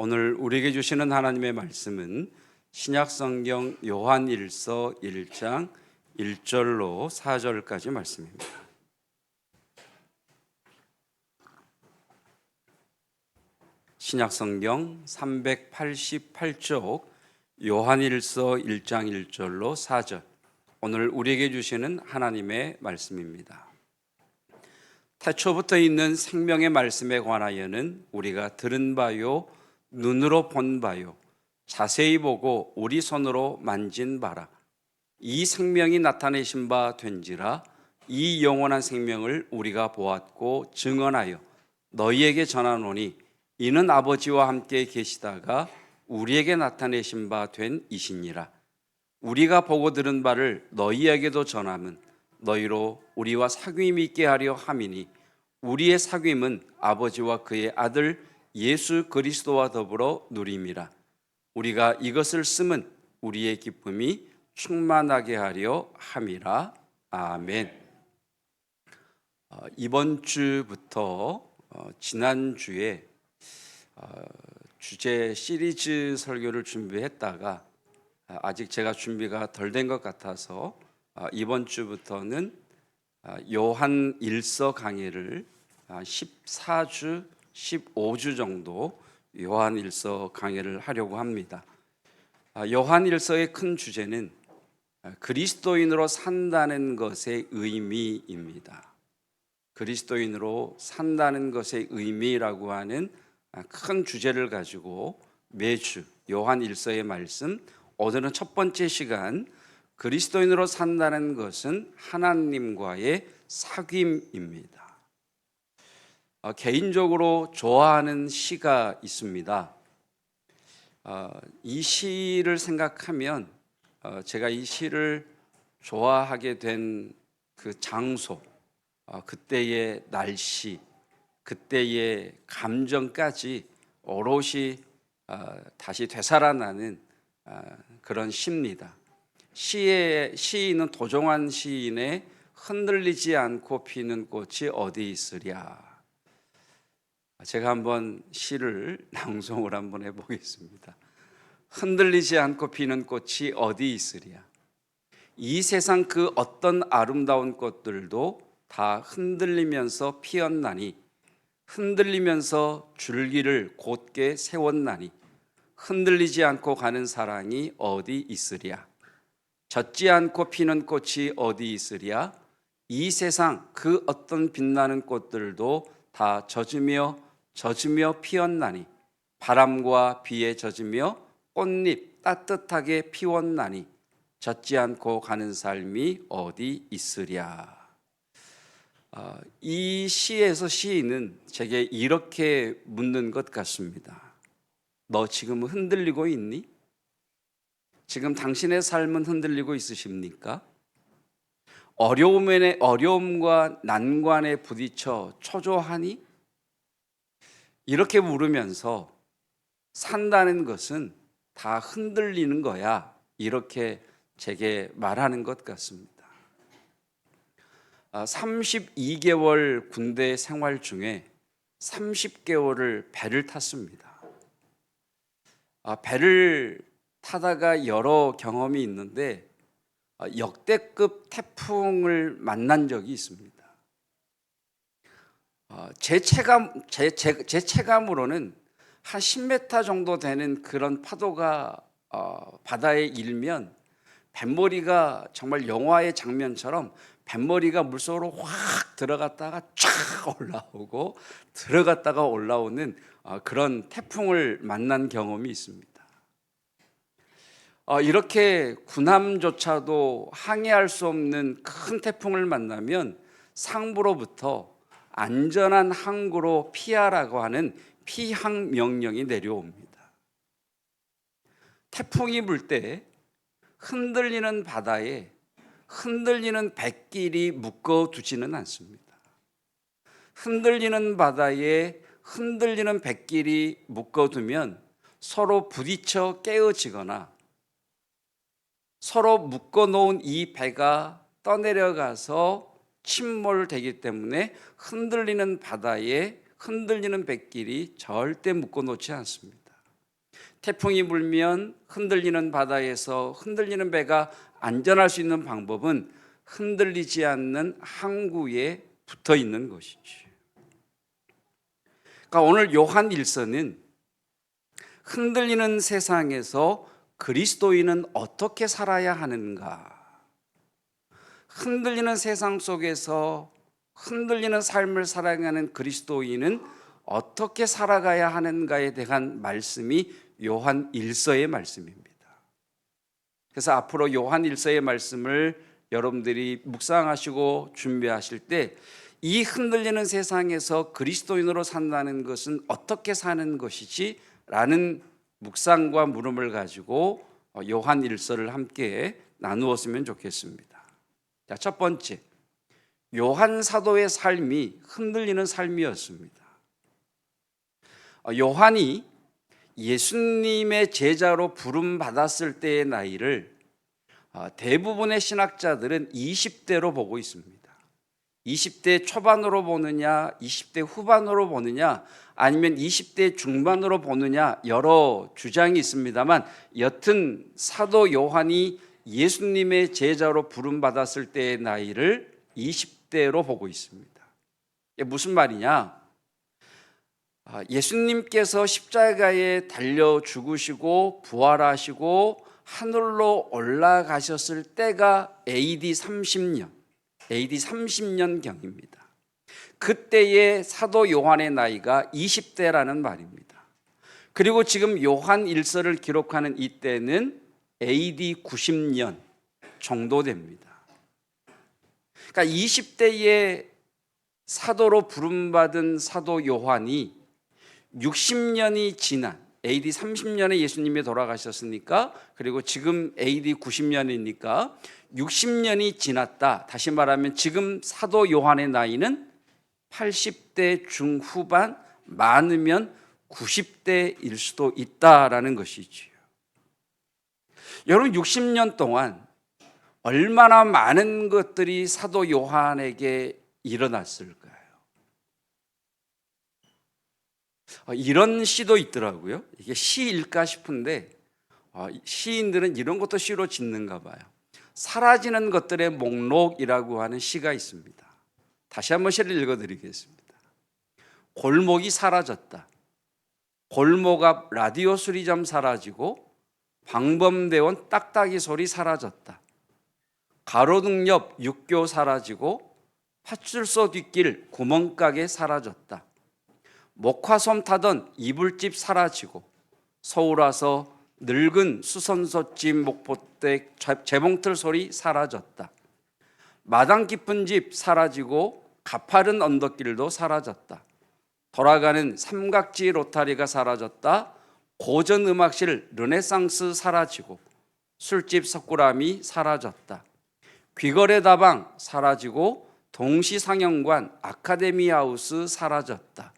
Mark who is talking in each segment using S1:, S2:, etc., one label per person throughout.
S1: 오늘 우리에게 주시는 하나님의 말씀은 신약성경 요한일서 1장 1절로 4절까지 말씀입니다. 신약성경 388쪽 요한일서 1장 1절로 4절, 오늘 우리에게 주시는 하나님의 말씀입니다. 태초부터 있는 생명의 말씀에 관하여는 우리가 들은 바요, 눈으로 본 바요, 자세히 보고 우리 손으로 만진 바라. 이 생명이 나타내신 바 된지라. 이 영원한 생명을 우리가 보았고 증언하여 너희에게 전하노니 이는 아버지와 함께 계시다가 우리에게 나타내신 바 된 이시니라. 우리가 보고 들은 바를 너희에게도 전함은 너희로 우리와 사귐이 있게 하려 함이니 우리의 사귐은 아버지와 그의 아들 예수 그리스도와 더불어 누림이라. 우리가 이것을 쓰면 우리의 기쁨이 충만하게 하려 함이라. 아멘. 이번 주부터 지난주에 주제 시리즈 설교를 준비했다가 아직 제가 준비가 덜 된 것 같아서 이번 주부터는 요한 1서 강의를 14주, 15주 정도 요한 1서 강의를 하려고 합니다. 요한 1서의 큰 주제는 그리스도인으로 산다는 것의 의미입니다. 그리스도인으로 산다는 것의 의미라고 하는 큰 주제를 가지고 매주 요한 1서의 말씀, 오늘은 첫 번째 시간, 그리스도인으로 산다는 것은 하나님과의 사귐입니다. 개인적으로 좋아하는 시가 있습니다. 이 시를 생각하면 제가 이 시를 좋아하게 된 그 장소, 그때의 날씨, 그때의 감정까지 오롯이 다시 되살아나는 그런 시입니다. 시인은 도종환 시인의 흔들리지 않고 피는 꽃이 어디 있으랴. 제가 한번 시를 낭송을 한번 해보겠습니다. 흔들리지 않고 피는 꽃이 어디 있으랴. 이 세상 그 어떤 아름다운 꽃들도 다 흔들리면서 피었나니, 흔들리면서 줄기를 곧게 세웠나니, 흔들리지 않고 가는 사랑이 어디 있으랴. 젖지 않고 피는 꽃이 어디 있으랴. 이 세상 그 어떤 빛나는 꽃들도 다 젖으며 피었나니, 바람과 비에 젖으며 꽃잎 따뜻하게 피웠나니, 젖지 않고 가는 삶이 어디 있으랴. 이 시에서 시인은 제게 이렇게 묻는 것 같습니다. 너 지금 흔들리고 있니? 지금 당신의 삶은 흔들리고 있으십니까? 어려움과 난관에 부딪혀 초조하니? 이렇게 물으면서 산다는 것은 다 흔들리는 거야, 이렇게 제게 말하는 것 같습니다. 32개월 군대 생활 중에 30개월을 배를 탔습니다. 배를 타다가 여러 경험이 있는데 역대급 태풍을 만난 적이 있습니다. 제 체감으로는 한 10m 정도 되는 그런 파도가 바다에 일면 뱃머리가 정말 영화의 장면처럼 뱃머리가 물속으로 확 들어갔다가 쫙 올라오고 들어갔다가 올라오는 그런 태풍을 만난 경험이 있습니다. 이렇게 군함조차도 항해할 수 없는 큰 태풍을 만나면 상부로부터 안전한 항구로 피하라고 하는 피항 명령이 내려옵니다. 태풍이 불 때 흔들리는 바다에 흔들리는 뱃길이 묶어두지는 않습니다. 흔들리는 바다에 흔들리는 뱃길이 묶어두면 서로 부딪혀 깨어지거나 서로 묶어놓은 이 배가 떠내려가서 침몰되기 때문에 흔들리는 바다에 흔들리는 뱃길이 절대 묶어놓지 않습니다. 태풍이 불면 흔들리는 바다에서 흔들리는 배가 안전할 수 있는 방법은 흔들리지 않는 항구에 붙어 있는 것이지. 그러니까 오늘 요한 일서는 흔들리는 세상에서 그리스도인은 어떻게 살아야 하는가, 흔들리는 세상 속에서 흔들리는 삶을 살아가는 그리스도인은 어떻게 살아가야 하는가에 대한 말씀이 요한 일서의 말씀입니다. 그래서 앞으로 요한 일서의 말씀을 여러분들이 묵상하시고 준비하실 때 이 흔들리는 세상에서 그리스도인으로 산다는 것은 어떻게 사는 것이지? 라는 묵상과 물음을 가지고 요한 일서를 함께 나누었으면 좋겠습니다. 자, 첫 번째, 요한 사도의 삶이 흔들리는 삶이었습니다. 요한이 예수님의 제자로 부름받았을 때의 나이를 대부분의 신학자들은 20대로 보고 있습니다. 20대 초반으로 보느냐, 20대 후반으로 보느냐, 아니면 20대 중반으로 보느냐, 여러 주장이 있습니다만 여튼 사도 요한이 예수님의 제자로 부름받았을 때의 나이를 20대로 보고 있습니다. 이게 무슨 말이냐? 예수님께서 십자가에 달려 죽으시고 부활하시고 하늘로 올라가셨을 때가 AD 30년경입니다. 그때의 사도 요한의 나이가 20대라는 말입니다. 그리고 지금 요한 일서를 기록하는 이때는 AD 90년 정도 됩니다. 그러니까 20대의 사도로 부름받은 사도 요한이 60년이 지난 AD 30년에 예수님이 돌아가셨으니까, 그리고 지금 AD 90년이니까 60년이 지났다. 다시 말하면 지금 사도 요한의 나이는 80대 중후반, 많으면 90대일 수도 있다라는 것이지요. 여러분, 60년 동안 얼마나 많은 것들이 사도 요한에게 일어났을까요? 이런 시도 있더라고요. 이게 시일까 싶은데 시인들은 이런 것도 시로 짓는가 봐요. 사라지는 것들의 목록이라고 하는 시가 있습니다. 다시 한번 시를 읽어드리겠습니다. 골목이 사라졌다. 골목 앞 라디오 수리점 사라지고 방범대원 딱딱이 소리 사라졌다. 가로등 옆 육교 사라지고 파출소 뒷길 구멍가게 사라졌다. 목화솜 타던 이불집 사라지고 서울 와서 늙은 수선솥집 목포댁 재봉틀 소리 사라졌다. 마당 깊은 집 사라지고 가파른 언덕길도 사라졌다. 돌아가는 삼각지 로타리가 사라졌다. 고전 음악실 르네상스 사라지고 술집 석굴암이 사라졌다. 귀거래 다방 사라지고 동시상영관 아카데미하우스 사라졌다.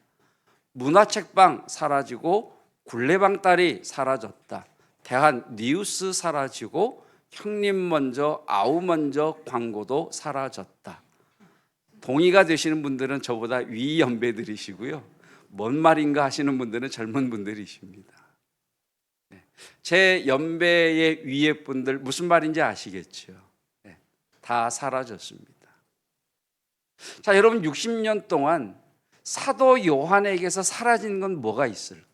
S1: 문화책방 사라지고 굴레방딸이 사라졌다. 대한 뉴스 사라지고 형님 먼저 아우 먼저 광고도 사라졌다. 동의가 되시는 분들은 저보다 위 연배들이시고요, 뭔 말인가 하시는 분들은 젊은 분들이십니다. 제 연배의 위에 분들 무슨 말인지 아시겠죠? 다 사라졌습니다. 자, 여러분, 60년 동안 사도 요한에게서 사라진 건 뭐가 있을까요?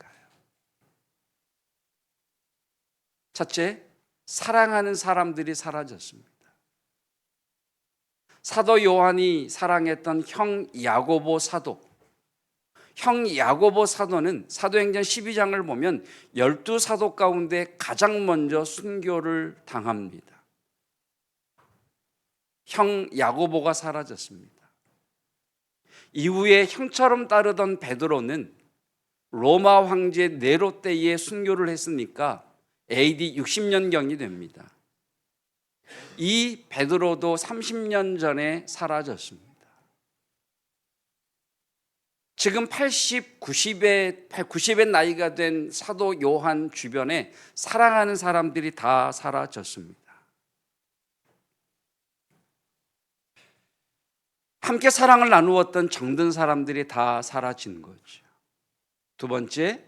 S1: 첫째, 사랑하는 사람들이 사라졌습니다. 사도 요한이 사랑했던 형 야고보 사도, 형 야고보 사도는 사도행전 12장을 보면 12사도 가운데 가장 먼저 순교를 당합니다. 형 야고보가 사라졌습니다. 이후에 형처럼 따르던 베드로는 로마 황제 네로 때에 순교를 했으니까 AD 60년경이 됩니다. 이 베드로도 30년 전에 사라졌습니다. 지금 80, 90의 나이가 된 사도 요한 주변에 사랑하는 사람들이 다 사라졌습니다. 함께 사랑을 나누었던 정든 사람들이 다 사라진 거죠. 두 번째,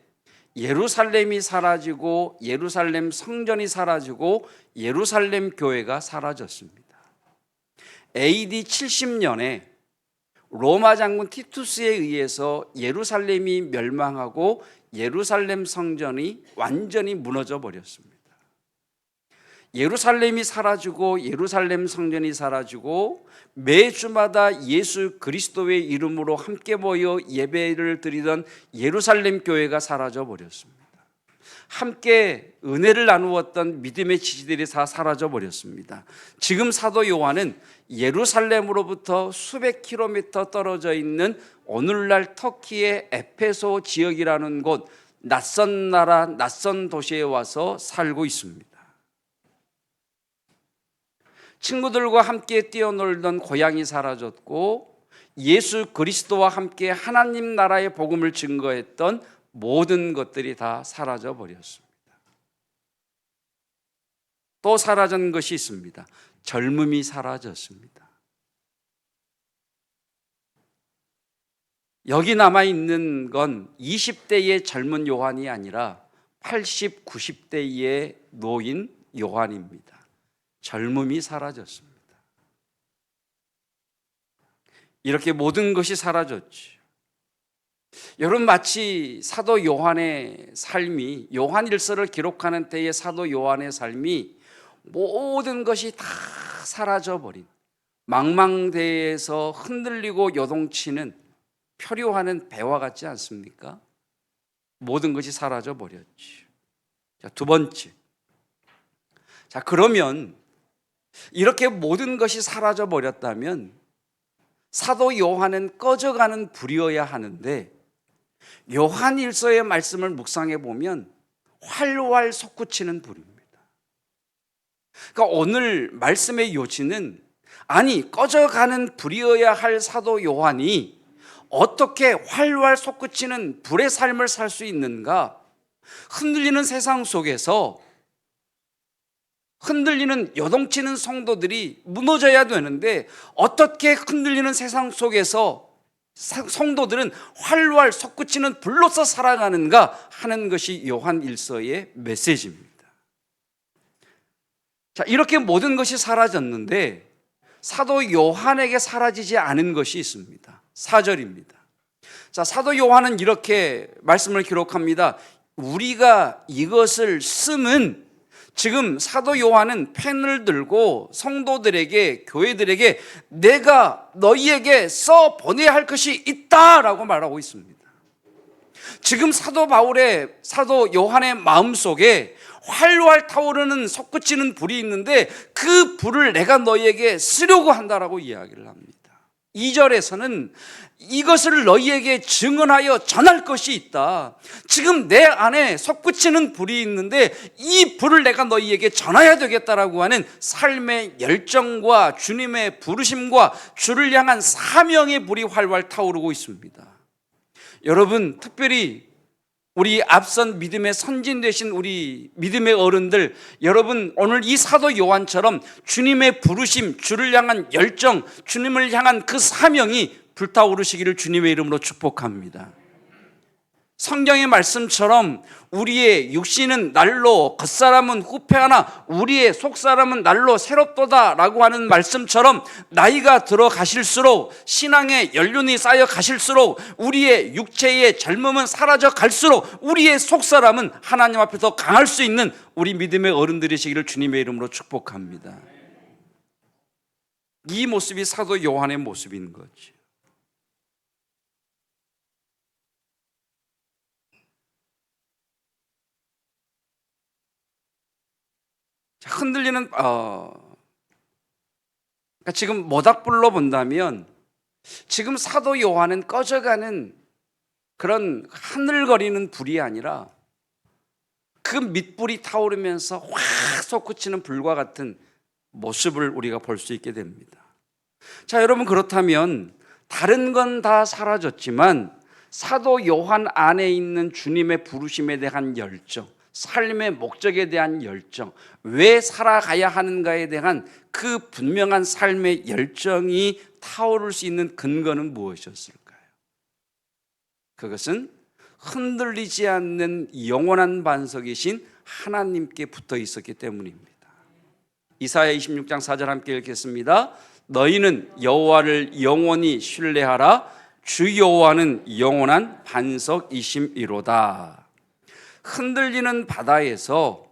S1: 예루살렘이 사라지고 예루살렘 성전이 사라지고 예루살렘 교회가 사라졌습니다. AD 70년에 로마 장군 티투스에 의해서 예루살렘이 멸망하고 예루살렘 성전이 완전히 무너져 버렸습니다. 예루살렘이 사라지고 예루살렘 성전이 사라지고 매주마다 예수 그리스도의 이름으로 함께 모여 예배를 드리던 예루살렘 교회가 사라져 버렸습니다. 함께 은혜를 나누었던 믿음의 지지들이 다 사라져 버렸습니다. 지금 사도 요한은 예루살렘으로부터 수백 킬로미터 떨어져 있는 오늘날 터키의 에페소 지역이라는 곳, 낯선 나라, 낯선 도시에 와서 살고 있습니다. 친구들과 함께 뛰어놀던 고향이 사라졌고 예수 그리스도와 함께 하나님 나라의 복음을 증거했던 모든 것들이 다 사라져 버렸습니다. 또 사라진 것이 있습니다. 젊음이 사라졌습니다. 여기 남아있는 건 20대의 젊은 요한이 아니라 80, 90대의 노인 요한입니다. 젊음이 사라졌습니다. 이렇게 모든 것이 사라졌죠. 여러분, 마치 사도 요한의 삶이, 요한일서를 기록하는 때의 사도 요한의 삶이 모든 것이 다 사라져버린, 망망대해에서 흔들리고 요동치는 표류하는 배와 같지 않습니까? 모든 것이 사라져버렸죠. 자, 두 번째. 자, 그러면 이렇게 모든 것이 사라져버렸다면 사도 요한은 꺼져가는 불이어야 하는데, 요한일서의 말씀을 묵상해 보면 활활 솟구치는 불입니다. 그러니까 오늘 말씀의 요지는, 아니 꺼져가는 불이어야 할 사도 요한이 어떻게 활활 솟구치는 불의 삶을 살 수 있는가? 흔들리는 세상 속에서 흔들리는 요동치는 성도들이 무너져야 되는데 어떻게 흔들리는 세상 속에서 성도들은 활활 솟구치는 불로서 살아가는가 하는 것이 요한일서의 메시지입니다. 자, 이렇게 모든 것이 사라졌는데 사도 요한에게 사라지지 않은 것이 있습니다. 4절입니다. 자, 사도 요한은 이렇게 말씀을 기록합니다. 우리가 이것을 쓰면, 지금 사도 요한은 펜을 들고 성도들에게, 교회들에게 내가 너희에게 써 보내야 할 것이 있다라고 말하고 있습니다. 지금 사도 요한의 마음속에 활활 타오르는 솟구치는 불이 있는데 그 불을 내가 너희에게 쓰려고 한다라고 이야기를 합니다. 2절에서는 이것을 너희에게 증언하여 전할 것이 있다. 지금 내 안에 솟구치는 불이 있는데 이 불을 내가 너희에게 전해야 되겠다라고 하는 삶의 열정과 주님의 부르심과 주를 향한 사명의 불이 활활 타오르고 있습니다. 여러분, 특별히 우리 앞선 믿음의 선진 되신 우리 믿음의 어른들, 여러분 오늘 이 사도 요한처럼 주님의 부르심, 주를 향한 열정, 주님을 향한 그 사명이 불타오르시기를 주님의 이름으로 축복합니다. 성경의 말씀처럼 우리의 육신은 날로 겉사람은 후패하나 우리의 속사람은 날로 새롭도다 라고 하는 말씀처럼, 나이가 들어가실수록 신앙의 연륜이 쌓여 가실수록 우리의 육체의 젊음은 사라져 갈수록 우리의 속사람은 하나님 앞에 더 강할 수 있는 우리 믿음의 어른들이시기를 주님의 이름으로 축복합니다. 이 모습이 사도 요한의 모습인 거죠. 흔들리는 그러니까 지금 모닥불로 본다면 지금 사도 요한은 꺼져가는 그런 하늘거리는 불이 아니라 그 밑불이 타오르면서 확 솟구치는 불과 같은 모습을 우리가 볼 수 있게 됩니다. 자, 여러분, 그렇다면 다른 건 다 사라졌지만 사도 요한 안에 있는 주님의 부르심에 대한 열정, 삶의 목적에 대한 열정, 왜 살아가야 하는가에 대한 그 분명한 삶의 열정이 타오를 수 있는 근거는 무엇이었을까요? 그것은 흔들리지 않는 영원한 반석이신 하나님께 붙어 있었기 때문입니다. 이사야 26장 4절 함께 읽겠습니다. 너희는 여호와를 영원히 신뢰하라. 주 여호와는 영원한 반석이심이로다. 흔들리는 바다에서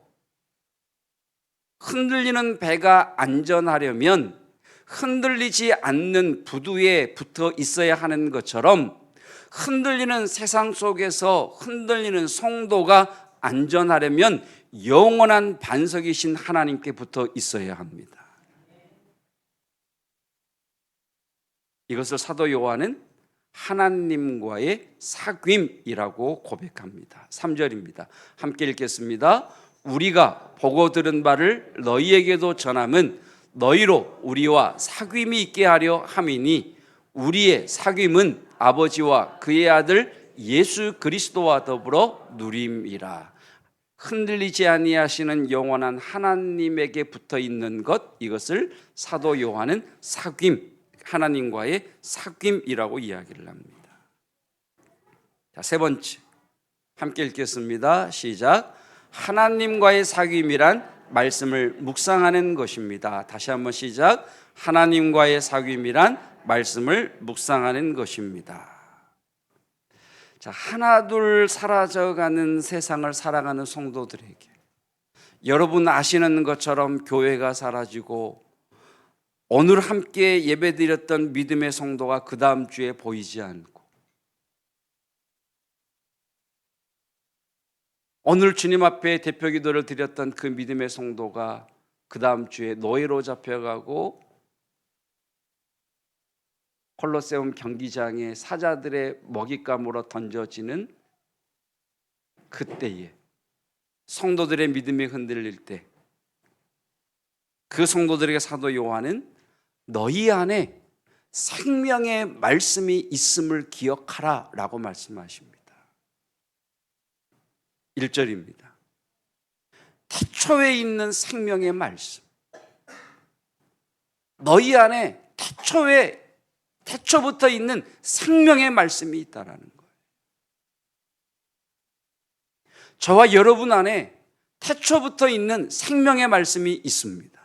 S1: 흔들리는 배가 안전하려면 흔들리지 않는 부두에 붙어 있어야 하는 것처럼 흔들리는 세상 속에서 흔들리는 성도가 안전하려면 영원한 반석이신 하나님께 붙어 있어야 합니다. 이것을 사도 요한은 하나님과의 사귐이라고 고백합니다. 3절입니다. 함께 읽겠습니다. 우리가 보고 들은 바를 너희에게도 전함은 너희로 우리와 사귐이 있게 하려 함이니 우리의 사귐은 아버지와 그의 아들 예수 그리스도와 더불어 누림이라. 흔들리지 아니하시는 영원한 하나님에게 붙어 있는 것, 이것을 사도 요한은 사귐, 하나님과의 사귐이라고 이야기를 합니다. 자, 세 번째 함께 읽겠습니다. 시작. 하나님과의 사귐이란 말씀을 묵상하는 것입니다. 다시 한번 시작. 하나님과의 사귐이란 말씀을 묵상하는 것입니다. 자, 하나둘 사라져가는 세상을 살아가는 성도들에게 여러분 아시는 것처럼 교회가 사라지고 오늘 함께 예배드렸던 믿음의 성도가 그 다음 주에 보이지 않고 오늘 주님 앞에 대표 기도를 드렸던 그 믿음의 성도가 그 다음 주에 노예로 잡혀가고 콜로세움 경기장에 사자들의 먹잇감으로 던져지는 그때에 성도들의 믿음이 흔들릴 때 그 성도들에게 사도 요한은 너희 안에 생명의 말씀이 있음을 기억하라 라고 말씀하십니다. 1절입니다. 태초에 있는 생명의 말씀, 너희 안에 태초부터 있는 생명의 말씀이 있다라는 거예요. 저와 여러분 안에 태초부터 있는 생명의 말씀이 있습니다.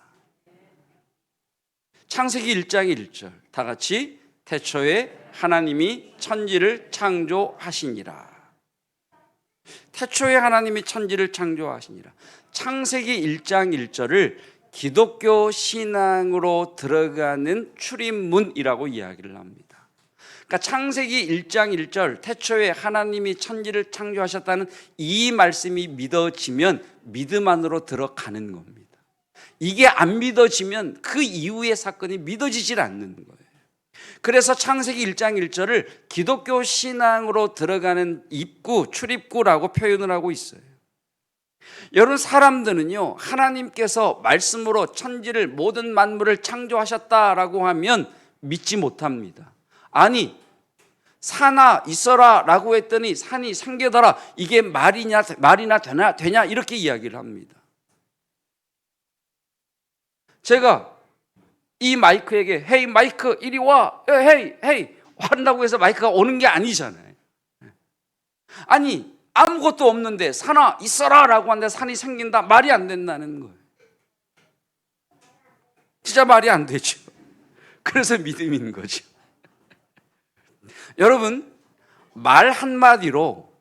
S1: 창세기 1장 1절 다 같이 태초에 하나님이 천지를 창조하시니라. 태초에 하나님이 천지를 창조하시니라. 창세기 1장 1절을 기독교 신앙으로 들어가는 출입문이라고 이야기를 합니다. 그러니까 창세기 1장 1절 태초에 하나님이 천지를 창조하셨다는 이 말씀이 믿어지면 믿음 안으로 들어가는 겁니다. 이게 안 믿어지면 그 이후의 사건이 믿어지질 않는 거예요. 그래서 창세기 1장 1절을 기독교 신앙으로 들어가는 입구, 출입구라고 표현을 하고 있어요. 여러분, 사람들은요, 하나님께서 말씀으로 천지를 모든 만물을 창조하셨다라고 하면 믿지 못합니다. 아니, 산아 있어라 라고 했더니 산이 생겨더라, 이게 말이나 되냐 이렇게 이야기를 합니다. 제가 이 마이크에게 헤이 마이크 이리 와, 헤이 한다고 해서 마이크가 오는 게 아니잖아요. 아니, 아무것도 없는데 산아 있어라 라고 하는데 산이 생긴다, 말이 안 된다는 거예요. 진짜 말이 안 되죠. 그래서 믿음인 거죠. 여러분, 말 한마디로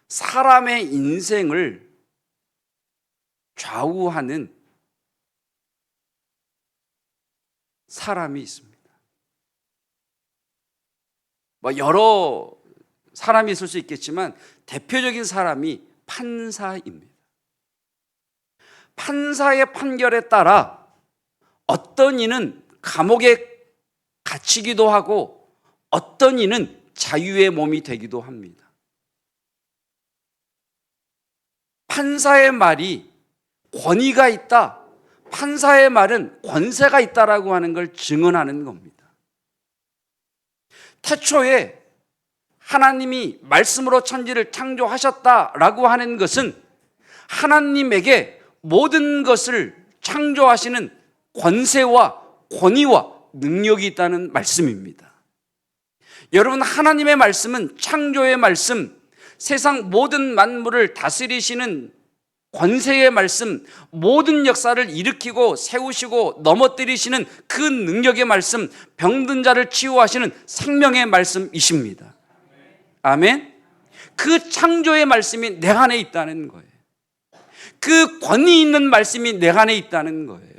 S1: 사람의 인생을 좌우하는 사람이 있습니다. 여러 사람이 있을 수 있겠지만 대표적인 사람이 판사입니다. 판사의 판결에 따라 어떤 이는 감옥에 갇히기도 하고 어떤 이는 자유의 몸이 되기도 합니다. 판사의 말이 권위가 있다, 판사의 말은 권세가 있다라고 하는 걸 증언하는 겁니다. 태초에 하나님이 말씀으로 천지를 창조하셨다라고 하는 것은 하나님에게 모든 것을 창조하시는 권세와 권위와 능력이 있다는 말씀입니다. 여러분, 하나님의 말씀은 창조의 말씀, 세상 모든 만물을 다스리시는 권세의 말씀, 모든 역사를 일으키고 세우시고 넘어뜨리시는 그 능력의 말씀, 병든 자를 치유하시는 생명의 말씀이십니다. 아멘. 그 창조의 말씀이 내 안에 있다는 거예요. 그 권위 있는 말씀이 내 안에 있다는 거예요.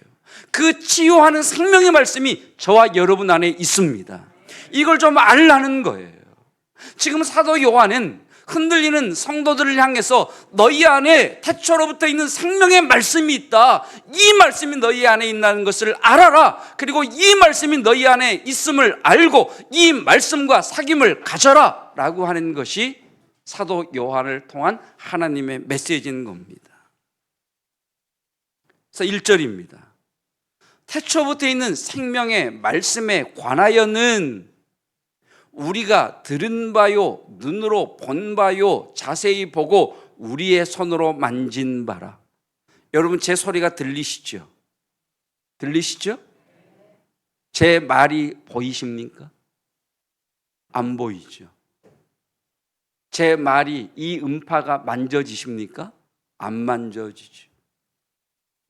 S1: 그 치유하는 생명의 말씀이 저와 여러분 안에 있습니다. 이걸 좀 알라는 거예요. 지금 사도 요한은 흔들리는 성도들을 향해서 너희 안에 태초로부터 있는 생명의 말씀이 있다. 이 말씀이 너희 안에 있다는 것을 알아라. 그리고 이 말씀이 너희 안에 있음을 알고 이 말씀과 사귐을 가져라 라고 하는 것이 사도 요한을 통한 하나님의 메시지인 겁니다. 그래서 1절입니다. 태초부터 있는 생명의 말씀에 관하여는 우리가 들은 바요, 눈으로 본 바요, 자세히 보고 우리의 손으로 만진 바라. 여러분 제 소리가 들리시죠? 들리시죠? 제 말이 보이십니까? 안 보이죠? 제 말이, 이 음파가 만져지십니까? 안 만져지죠.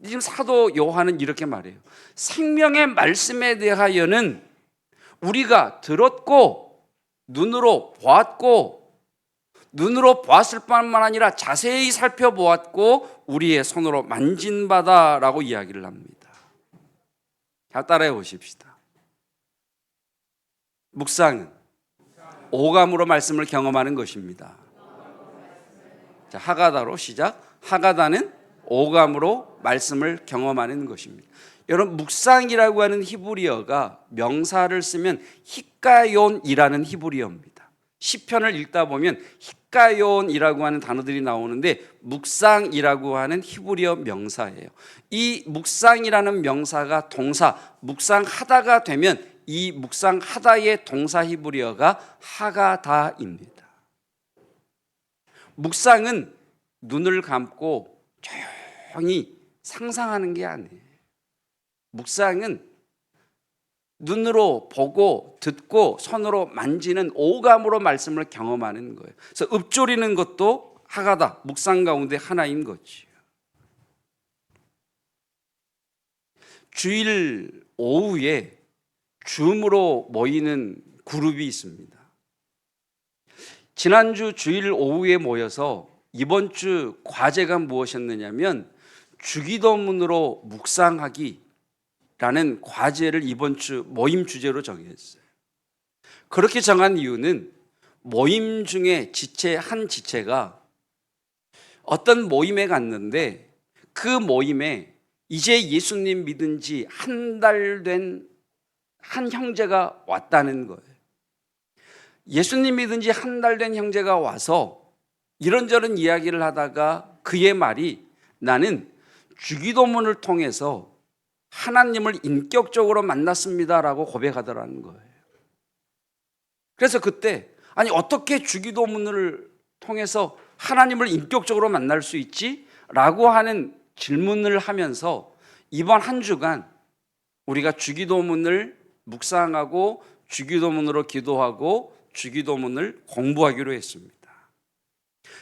S1: 지금 사도 요한은 이렇게 말해요. 생명의 말씀에 대하여는 우리가 들었고 눈으로 보았고 눈으로 보았을 뿐만 아니라 자세히 살펴보았고 우리의 손으로 만진 바다라고 이야기를 합니다. 자, 따라해 보십시다. 묵상은 오감으로 말씀을 경험하는 것입니다. 자, 하가다로 시작. 하가다는 오감으로 말씀을 경험하는 것입니다. 여러분 묵상이라고 하는 히브리어가 명사를 쓰면 히카욘이라는 히브리어입니다. 시편을 읽다 보면 히카욘이라고 하는 단어들이 나오는데 묵상이라고 하는 히브리어 명사예요. 이 묵상이라는 명사가 동사 묵상하다가 되면 이 묵상하다의 동사 히브리어가 하가다입니다. 묵상은 눈을 감고 조용히 상상하는 게 아니에요. 묵상은 눈으로 보고 듣고 손으로 만지는 오감으로 말씀을 경험하는 거예요. 그래서 읊조리는 것도 하가다, 묵상 가운데 하나인 거지요. 주일 오후에 줌으로 모이는 그룹이 있습니다. 지난주 주일 오후에 모여서 이번 주 과제가 무엇이었느냐면 주기도문으로 묵상하기 라는 과제를 이번 주 모임 주제로 정했어요. 그렇게 정한 이유는 모임 중에 한 지체가 어떤 모임에 갔는데 그 모임에 이제 예수님 믿은 지 한 달 된 한 형제가 왔다는 거예요. 예수님 믿은 지 한 달 된 형제가 와서 이런저런 이야기를 하다가 그의 말이 나는 주기도문을 통해서 하나님을 인격적으로 만났습니다라고 고백하더라는 거예요. 그래서 그때 아니 어떻게 주기도문을 통해서 하나님을 인격적으로 만날 수 있지? 라고 하는 질문을 하면서 이번 한 주간 우리가 주기도문을 묵상하고 주기도문으로 기도하고 주기도문을 공부하기로 했습니다.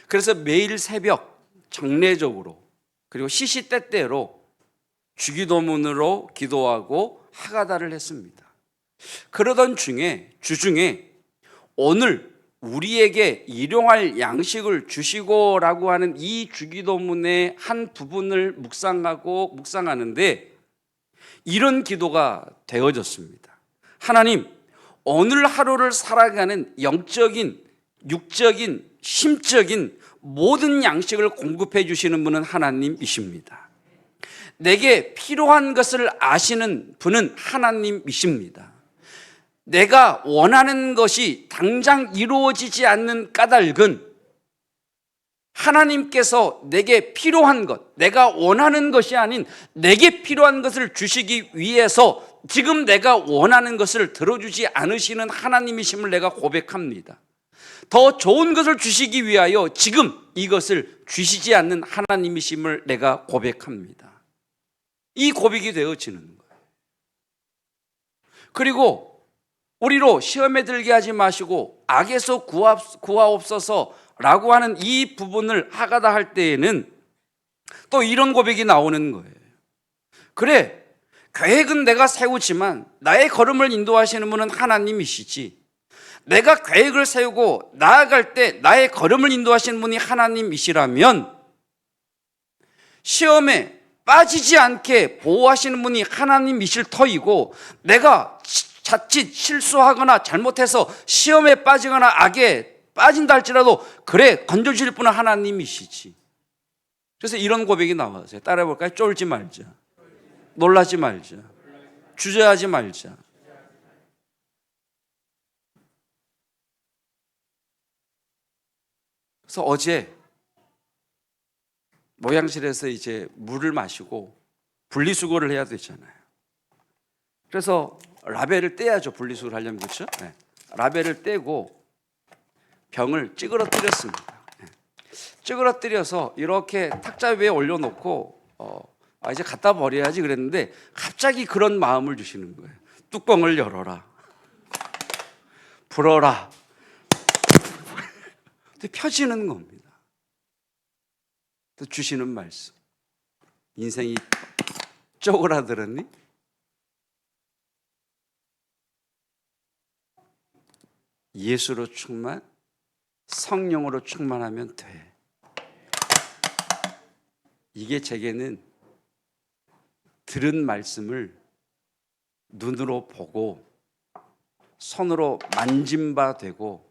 S1: 그래서 매일 새벽 정례적으로 그리고 시시때때로 주기도문으로 기도하고 하가다를 했습니다. 그러던 주중에 오늘 우리에게 일용할 양식을 주시고라고 하는 이 주기도문의 한 부분을 묵상하는데 이런 기도가 되어졌습니다. 하나님, 오늘 하루를 살아가는 영적인, 육적인, 심적인 모든 양식을 공급해 주시는 분은 하나님이십니다. 내게 필요한 것을 아시는 분은 하나님이십니다. 내가 원하는 것이 당장 이루어지지 않는 까닭은 하나님께서 내게 필요한 것, 내가 원하는 것이 아닌 내게 필요한 것을 주시기 위해서 지금 내가 원하는 것을 들어주지 않으시는 하나님이심을 내가 고백합니다. 더 좋은 것을 주시기 위하여 지금 이것을 주시지 않는 하나님이심을 내가 고백합니다. 이 고백이 되어지는 거예요. 그리고 우리로 시험에 들게 하지 마시고 악에서 구하옵소서 라고 하는 이 부분을 하가다 할 때에는 또 이런 고백이 나오는 거예요. 그래, 계획은 내가 세우지만 나의 걸음을 인도하시는 분은 하나님이시지. 내가 계획을 세우고 나아갈 때 나의 걸음을 인도하시는 분이 하나님이시라면 시험에 빠지지 않게 보호하시는 분이 하나님이실 터이고, 내가 자칫 실수하거나 잘못해서 시험에 빠지거나 악에 빠진다 할지라도 그래, 건져주실 분은 하나님이시지. 그래서 이런 고백이 나와서요. 따라해볼까요? 쫄지 말자, 놀라지 말자, 주저하지 말자. 그래서 어제 모양실에서 이제 물을 마시고 분리수거를 해야 되잖아요. 그래서 라벨을 떼야죠. 분리수거를 하려면, 그렇죠? 네. 라벨을 떼고 병을 찌그러뜨렸습니다. 네. 찌그러뜨려서 이렇게 탁자 위에 올려놓고 이제 갖다 버려야지 그랬는데 갑자기 그런 마음을 주시는 거예요. 뚜껑을 열어라, 불어라. 근데 펴지는 겁니다. 또 주시는 말씀. 인생이 쪼그라들었니? 예수로 충만, 성령으로 충만하면 돼. 이게 제게는 들은 말씀을 눈으로 보고 손으로 만진 바 되고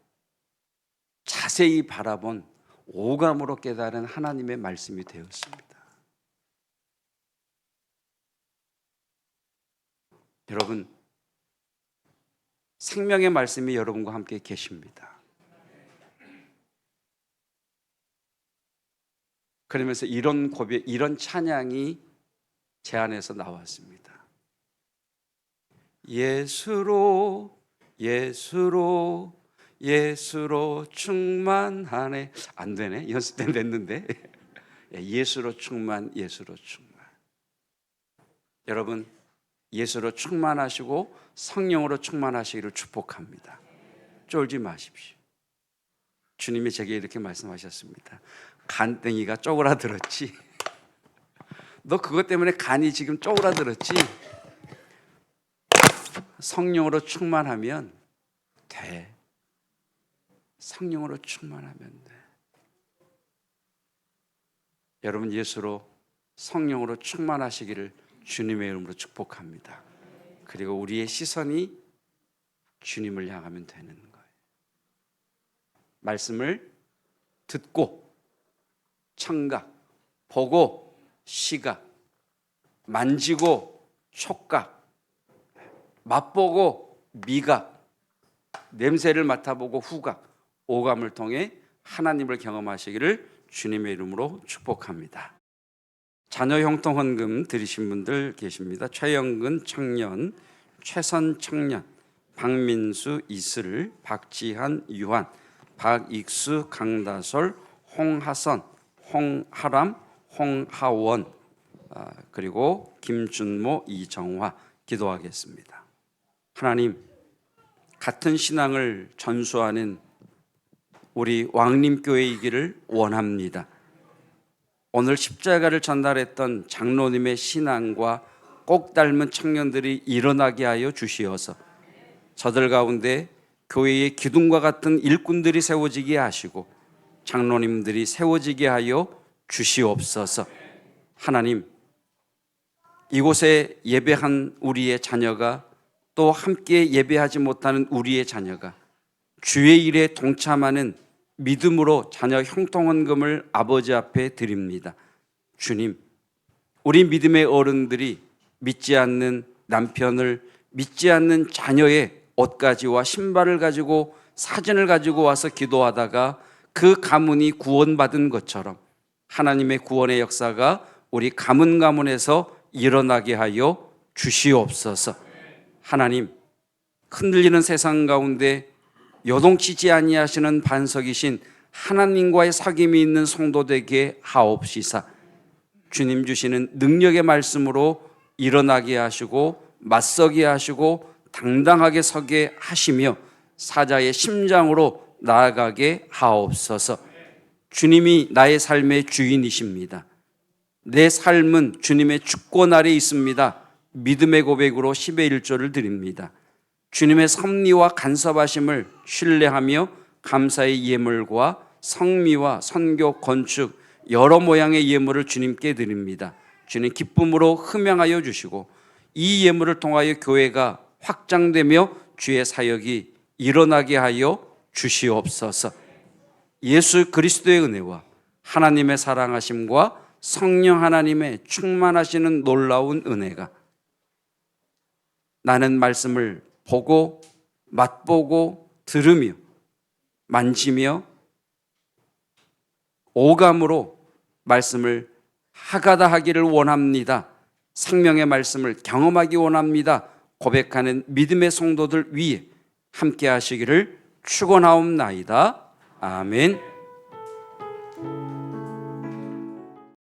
S1: 자세히 바라본 오감으로 깨달은 하나님의 말씀이 되었습니다. 여러분, 생명의 말씀이 여러분과 함께 계십니다. 그러면서 이런 고백, 이런 찬양이 제 안에서 나왔습니다. 예수로, 예수로, 예수로 충만하네. 안 되네. 연습 때 됐는데. 예수로 충만, 예수로 충만. 여러분, 예수로 충만하시고 성령으로 충만하시기를 축복합니다. 쫄지 마십시오. 주님이 제게 이렇게 말씀하셨습니다. 간땡이가 쪼그라들었지. 너 그것 때문에 간이 지금 쪼그라들었지. 성령으로 충만하면 돼. 성령으로 충만하면 돼. 여러분, 예수로 성령으로 충만하시기를 주님의 이름으로 축복합니다. 그리고 우리의 시선이 주님을 향하면 되는 거예요. 말씀을 듣고 청각, 보고 시각, 만지고 촉각, 맛보고 미각, 냄새를 맡아보고 후각, 오감을 통해 하나님을 경험하시기를 주님의 이름으로 축복합니다. 자녀 형통 헌금 드리신 분들 계십니다. 최영근 청년, 최선 청년, 박민수 이슬, 박지한 유한, 박익수 강다솔, 홍하선, 홍하람, 홍하원, 그리고 김준모, 이정화 기도하겠습니다. 하나님, 같은 신앙을 전수하는 우리 왕림교회이기를 원합니다. 오늘 십자가를 전달했던 장로님의 신앙과 꼭 닮은 청년들이 일어나게 하여 주시어서 저들 가운데 교회의 기둥과 같은 일꾼들이 세워지게 하시고 장로님들이 세워지게 하여 주시옵소서. 하나님, 이곳에 예배한 우리의 자녀가 또 함께 예배하지 못하는 우리의 자녀가 주의 일에 동참하는 믿음으로 자녀 형통헌금을 아버지 앞에 드립니다. 주님, 우리 믿음의 어른들이 믿지 않는 남편을, 믿지 않는 자녀의 옷가지와 신발을 가지고 사진을 가지고 와서 기도하다가 그 가문이 구원받은 것처럼 하나님의 구원의 역사가 우리 가문에서 일어나게 하여 주시옵소서. 하나님, 흔들리는 세상 가운데 요동치지 아니하시는 반석이신 하나님과의 사귐이 있는 성도 되게 하옵시사. 주님 주시는 능력의 말씀으로 일어나게 하시고 맞서게 하시고 당당하게 서게 하시며 사자의 심장으로 나아가게 하옵소서. 주님이 나의 삶의 주인이십니다. 내 삶은 주님의 주권 아래 있습니다. 믿음의 고백으로 10의 1조를 드립니다. 주님의 섭리와 간섭하심을 신뢰하며 감사의 예물과 성미와 선교, 건축, 여러 모양의 예물을 주님께 드립니다. 주님 기쁨으로 흠양하여 주시고 이 예물을 통하여 교회가 확장되며 주의 사역이 일어나게 하여 주시옵소서. 예수 그리스도의 은혜와 하나님의 사랑하심과 성령 하나님의 충만하시는 놀라운 은혜가 나는 말씀을 보고 맛보고 들으며 만지며 오감으로 말씀을 하가다 하기를 원합니다. 생명의 말씀을 경험하기 원합니다. 고백하는 믿음의 성도들 위에 함께 하시기를 축원하옵나이다. 아멘.